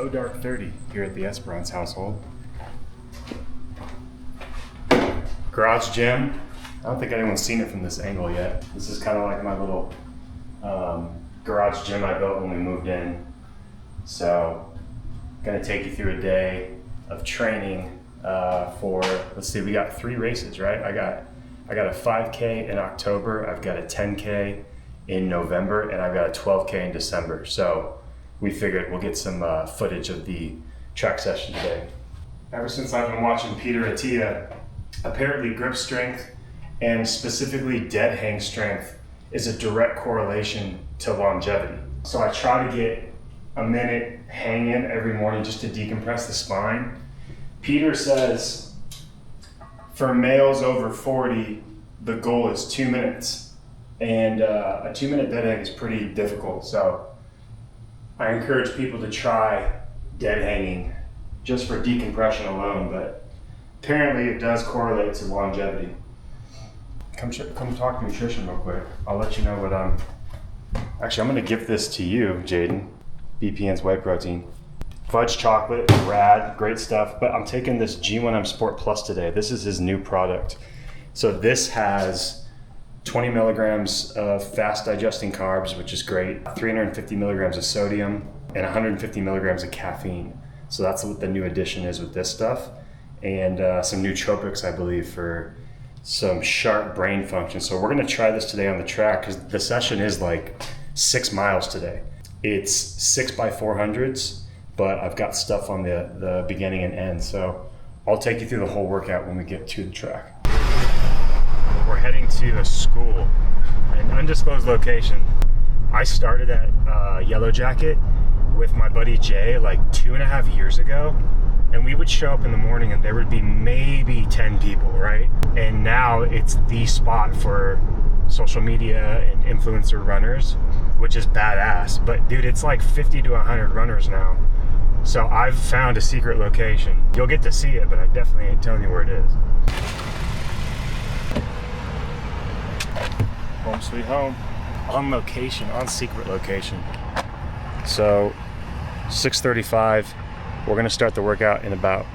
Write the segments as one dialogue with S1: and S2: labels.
S1: Oh Dark 30 here at the Esperance household. Garage gym. I don't think anyone's seen it from this angle yet. This is kind of like my little garage gym I built when we moved in. So, gonna take you through a day of training for, let's see, we got 3 races, right? I got a 5K in October, I've got a 10K in November, and I've got a 12K in December. So we figured we'll get some footage of the track session today. Ever since I've been watching Peter Attia, apparently grip strength and specifically dead hang strength is a direct correlation to longevity. So I try to get a minute hang in every morning just to decompress the spine. Peter says for males over 40, the goal is 2 minutes. And a 2-minute dead hang is pretty difficult. So I encourage people to try dead hanging just for decompression alone, but apparently it does correlate to longevity. Come talk nutrition real quick. I'll let you know what actually, I'm gonna gift this to you, Jaden. BPN's whey protein. Fudge chocolate, rad, great stuff. But I'm taking this G1M Sport Plus today. This is his new product. So this has 20 milligrams of fast digesting carbs, which is great, 350 milligrams of sodium, and 150 milligrams of caffeine. So that's what the new addition is with this stuff. And some nootropics, I believe, for some sharp brain function. So we're gonna try this today on the track because the session is like 6 miles today. It's 6x400s, but I've got stuff on the beginning and end. So I'll take you through the whole workout when we get to the track. We're heading to a school, an undisclosed location. I started at Yellow Jacket with my buddy Jay like 2.5 years ago. And we would show up in the morning and there would be maybe 10 people, right? And now it's the spot for social media and influencer runners, which is badass. But dude, it's like 50 to 100 runners now. So I've found a secret location. You'll get to see it, but I definitely ain't telling you where it is. Home sweet home. On location, on secret location. So 6:35. We're gonna start the workout in about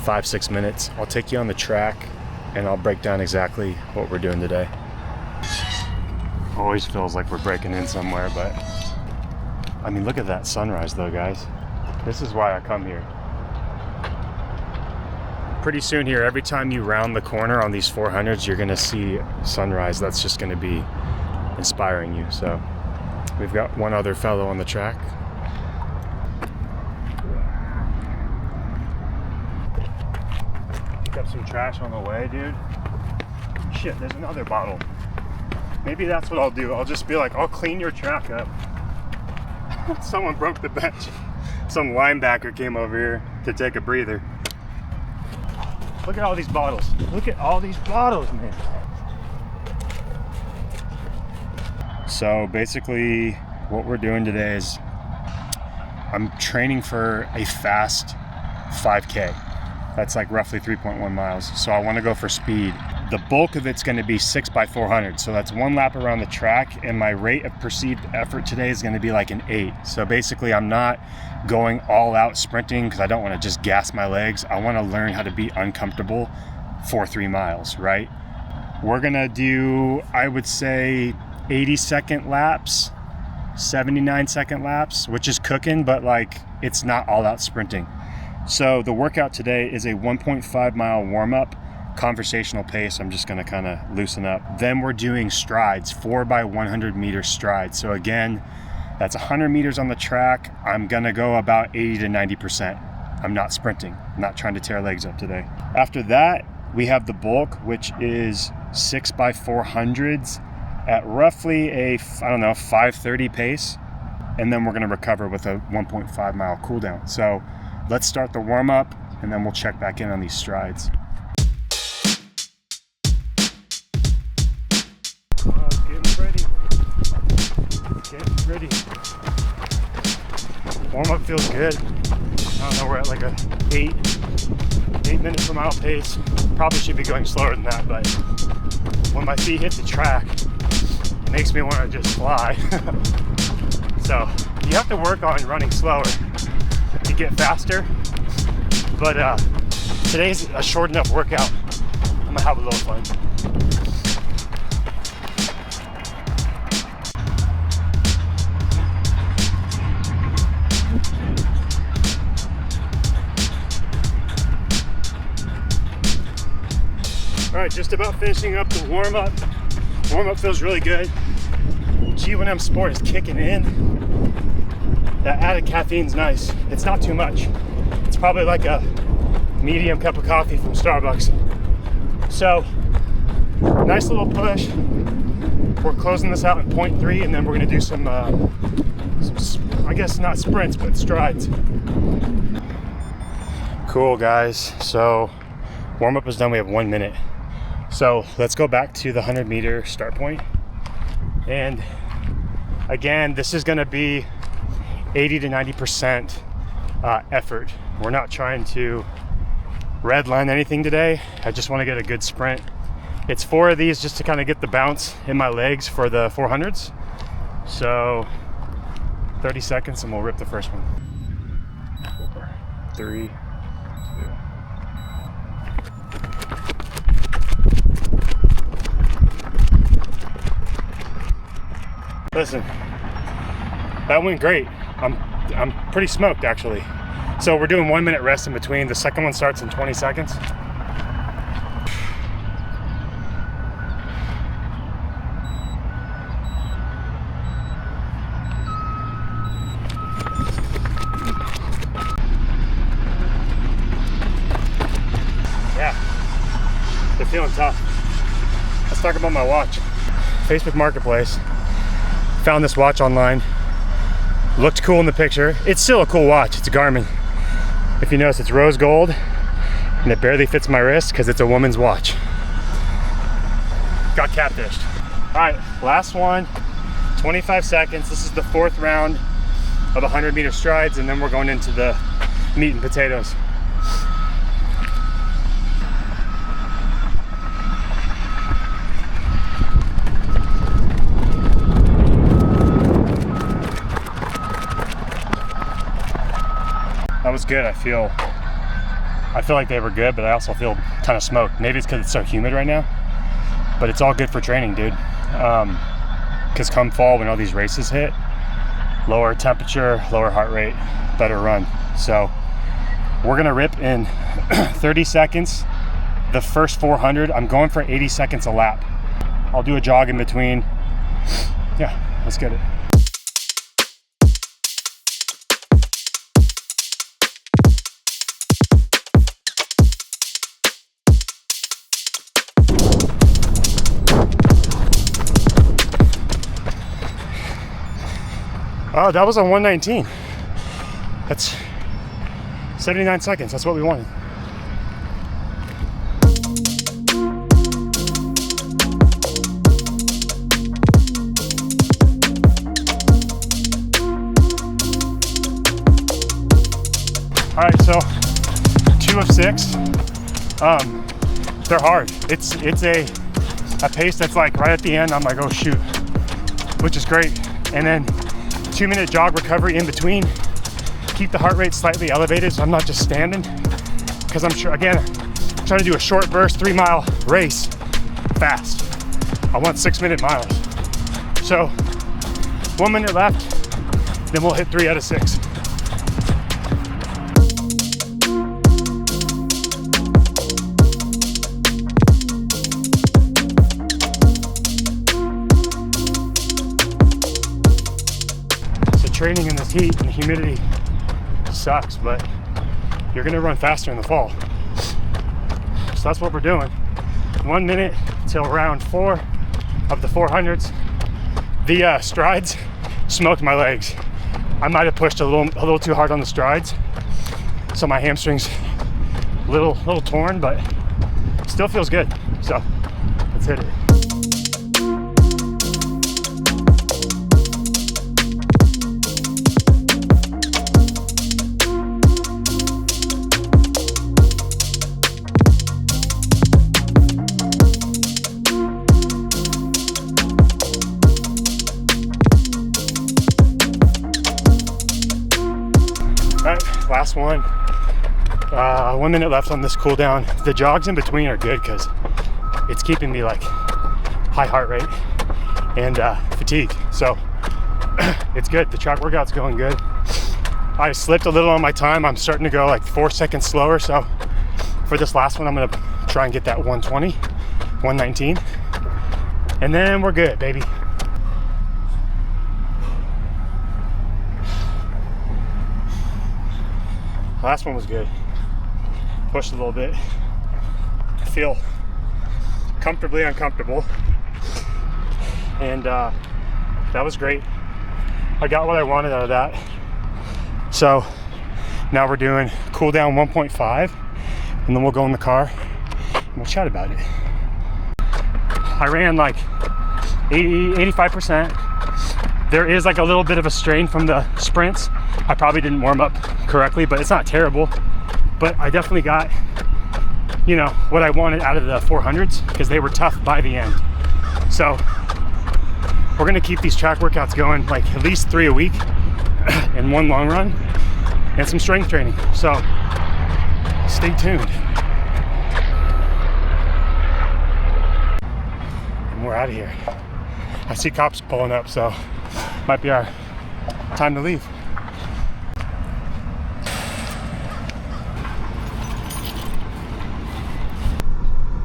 S1: 5-6 minutes. I'll take you on the track and I'll break down exactly what we're doing today. Always feels like we're breaking in somewhere, but I mean, look at that sunrise though, guys. This is why I come here. Pretty soon here, every time you round the corner on these 400s, you're gonna see sunrise. That's just gonna be inspiring you. So we've got one other fellow on the track. Up some trash on the way, dude. Shit, there's another bottle. Maybe that's what I'll do. I'll just be like, I'll clean your track up. Someone broke the bench. Some linebacker came over here to take a breather. Look at all these bottles. Look at all these bottles, man. So basically what we're doing today is I'm training for a fast 5K. That's like roughly 3.1 miles. So I want to go for speed. The bulk of it's going to be 6x400. So that's 1 lap around the track. And my rate of perceived effort today is going to be like an 8. So basically I'm not going all out sprinting because I don't want to just gas my legs. I want to learn how to be uncomfortable for 3 miles, right? We're going to do, I would say, 80-second laps, 79-second laps, which is cooking, but like it's not all out sprinting. So the workout today is a 1.5 mile warm-up, conversational pace. I'm just gonna kind of loosen up. Then we're doing strides, 4x100 meter strides. So again, that's 100 meters on the track. I'm gonna go about 80 to 90%. I'm not sprinting. I'm not trying to tear legs up today. After that, we have the bulk, which is 6x400s at roughly a, 5:30 pace. And then we're gonna recover with a 1.5 mile cool down. So let's start the warm-up and then we'll check back in on these strides. Getting ready. Getting ready. Warm-up feels good. I don't know, we're at like a 8 minutes per mile pace. Probably should be going slower than that, but when my feet hit the track, it makes me want to just fly. So you have to work on running slower. to get faster. But today's a short enough workout. I'm gonna have a little fun. All right, just about finishing up the warm-up. Warm-up feels really good. G1M Sport is kicking in. That added caffeine's nice. It's not too much. It's probably like a medium cup of coffee from Starbucks. So, nice little push. We're closing this out in 0.3, and then we're gonna do some, I guess not sprints, but strides. Cool, guys. So, warm-up is done. We have 1 minute. So let's go back to the 100-meter start point. And again, this is gonna be 80 to 90% effort. We're not trying to redline anything today. I just wanna get a good sprint. It's 4 of these just to kind of get the bounce in my legs for the 400s. So 30 seconds and we'll rip the first one. 4, 3, 2. Listen, that went great. I'm pretty smoked actually. So we're doing 1 minute rest in between. The second one starts in 20 seconds. Yeah, they're feeling tough. Let's talk about my watch. Facebook Marketplace. Found this watch online. Looked cool in the picture. It's still a cool watch. It's a Garmin. If you notice, it's rose gold and it barely fits my wrist because it's a woman's watch. Got catfished. All right, last one, 25 seconds. This is the 4th round of 100-meter strides, and then we're going into the meat and potatoes. That was good. I feel like they were good, but I also feel kind of smoked. Maybe it's because it's so humid right now, but it's all good for training, dude. Because come fall, when all these races hit, lower temperature, lower heart rate, better run. So we're gonna rip in 30 seconds the first 400. I'm going for 80 seconds a lap. I'll do a jog in between. Yeah, let's get it. Oh, that was on 119. That's 79 seconds. That's what we wanted. All right, so 2 of 6. They're hard. It's a pace that's like right at the end. I'm like, oh shoot, which is great. And then 2-minute jog recovery in between. Keep the heart rate slightly elevated so I'm not just standing. Because I'm sure, again, I'm trying to do a short burst 3-mile race fast. I want 6-minute miles. So 1 minute left, then we'll hit 3 out of 6. Training in this heat and humidity sucks, but you're gonna run faster in the fall. So that's what we're doing. 1 minute till round 4 of the 400s. The strides smoked my legs. I might have pushed a little too hard on the strides, so my hamstrings a little torn, but still feels good. So let's hit it. Last one. 1 minute left on this cool down. The jogs in between are good because it's keeping me like high heart rate and fatigue. So it's good. The track workout's going good. I slipped a little on my time. I'm starting to go like 4 seconds slower. So for this last one, I'm gonna try and get that 120, 119, and then we're good, baby. Last one was good. Pushed a little bit. I feel comfortably uncomfortable. And that was great. I got what I wanted out of that. So now we're doing cool down 1.5, and then we'll go in the car and we'll chat about it. I ran like 85%. There is like a little bit of a strain from the sprints. I probably didn't warm up correctly, but it's not terrible. But I definitely got, you know, what I wanted out of the 400s because they were tough by the end. So we're gonna keep these track workouts going, like at least 3 a week and 1 long run and some strength training. So stay tuned. And we're out of here. I see cops pulling up, so might be our time to leave.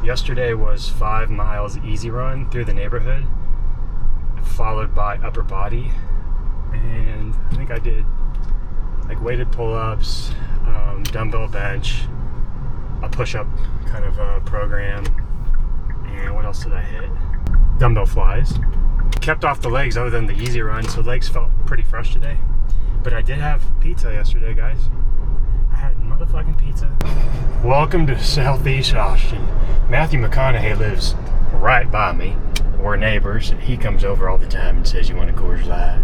S1: Yesterday was 5 miles easy run through the neighborhood, followed by upper body, and I think I did like weighted pull-ups, dumbbell bench, a push-up kind of program, and what else did I hit? Dumbbell flies. Kept off the legs other than the easy run, so legs felt pretty fresh today. But I did have pizza yesterday, guys. I had motherfucking pizza. Welcome to Southeast Austin. Matthew McConaughey lives right by me. We're neighbors, and he comes over all the time and says, "You want a Coors Light?"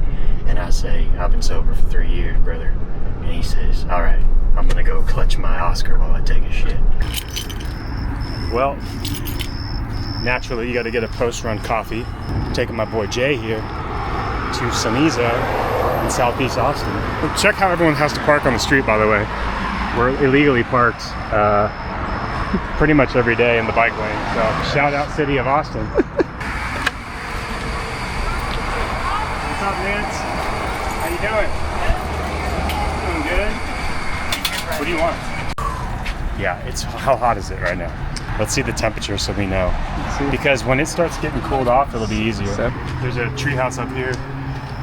S1: And I say, "I've been sober for 3 years, brother." And he says, "All right, I'm gonna go clutch my Oscar while I take a shit." Well, naturally, you gotta get a post-run coffee. I'm taking my boy Jay here to Suniza in Southeast Austin. Check how everyone has to park on the street, by the way. We're illegally parked pretty much every day in the bike lane. So shout out City of Austin. What's up, Nance? How you doing? Doing good? What do you want? Yeah, how hot is it right now? Let's see the temperature so we know. Because when it starts getting cooled off, it'll be easier. There's a tree house up here,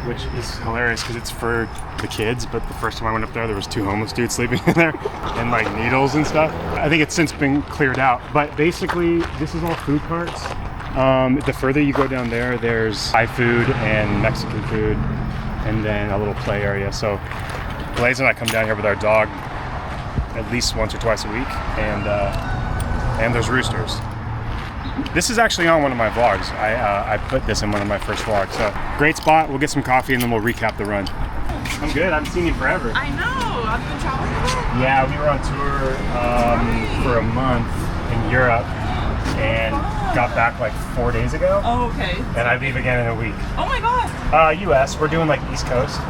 S1: which is hilarious because it's for the kids, but the first time I went up there was 2 homeless dudes sleeping in there and like needles and stuff. I think it's since been cleared out, but basically this is all food carts. The further you go down there, there's Thai food and Mexican food, and then a little play area. So Blaze and I come down here with our dog at least once or twice a week, and there's roosters. This is actually on one of my vlogs. I put this in one of my first vlogs. So great spot. We'll get some coffee and then we'll recap the run. I'm good. I haven't seen you forever.
S2: I know. I've been traveling a lot.
S1: Yeah, we were on tour for a month in Europe and got back like 4 days ago.
S2: Oh, okay.
S1: And I leave again in a week.
S2: Oh my God.
S1: US. We're doing like East Coast.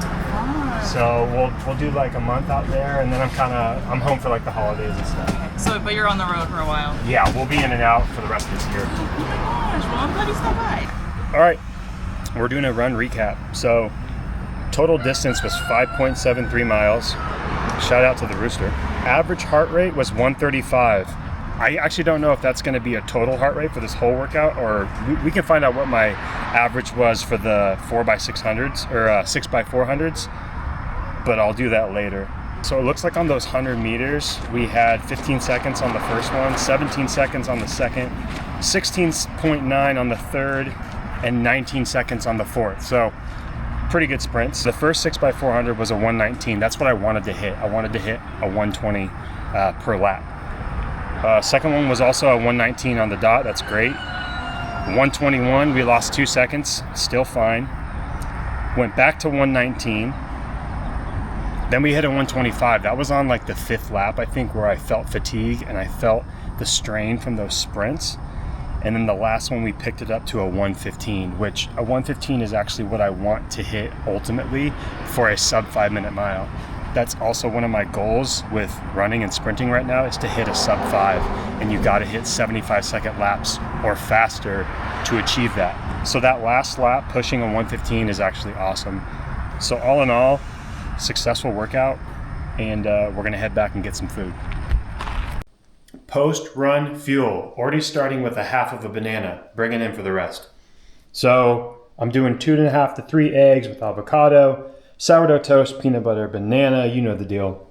S1: So we'll do like a month out there, and then I'm home for like the holidays and stuff.
S2: So, but you're on the road for a while.
S1: Yeah, we'll be in and out for the rest of this year.
S2: Oh my gosh, well I'm glad you stopped by.
S1: All right, we're doing a run recap. So total distance was 5.73 miles. Shout out to the rooster. Average heart rate was 135. I actually don't know if that's going to be a total heart rate for this whole workout, or we can find out what my average was for the 4x600s or 6x400s, but I'll do that later. So it looks like on those 100 meters, we had 15 seconds on the first one, 17 seconds on the second, 16.9 on the third, and 19 seconds on the fourth. So pretty good sprints. The first 6x400 was a 119. That's what I wanted to hit. I wanted to hit a 120 per lap. Second one was also a 119 on the dot. That's great. 121, we lost 2 seconds. Still fine. Went back to 119. Then we hit a 125. That was on like the 5th lap, I think, where I felt fatigue and I felt the strain from those sprints. And then the last one, we picked it up to a 115, which a 115 is actually what I want to hit ultimately for a sub 5 minute mile. That's also one of my goals with running and sprinting right now, is to hit a sub 5, and you got to hit 75-second laps or faster to achieve that. So that last lap pushing on 1:15 is actually awesome. So all in all, successful workout, and we're gonna head back and get some food. Post-run fuel, already starting with a half of a banana, bringing in for the rest. So I'm doing 2.5 to 3 eggs with avocado, sourdough toast, peanut butter, banana, you know the deal.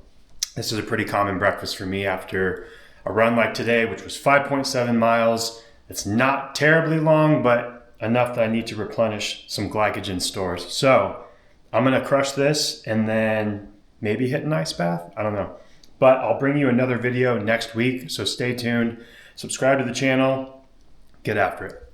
S1: This is a pretty common breakfast for me after a run like today, which was 5.7 miles. It's not terribly long, but enough that I need to replenish some glycogen stores. So I'm gonna crush this and then maybe hit an ice bath, I don't know. But I'll bring you another video next week, so stay tuned. Subscribe to the channel, get after it.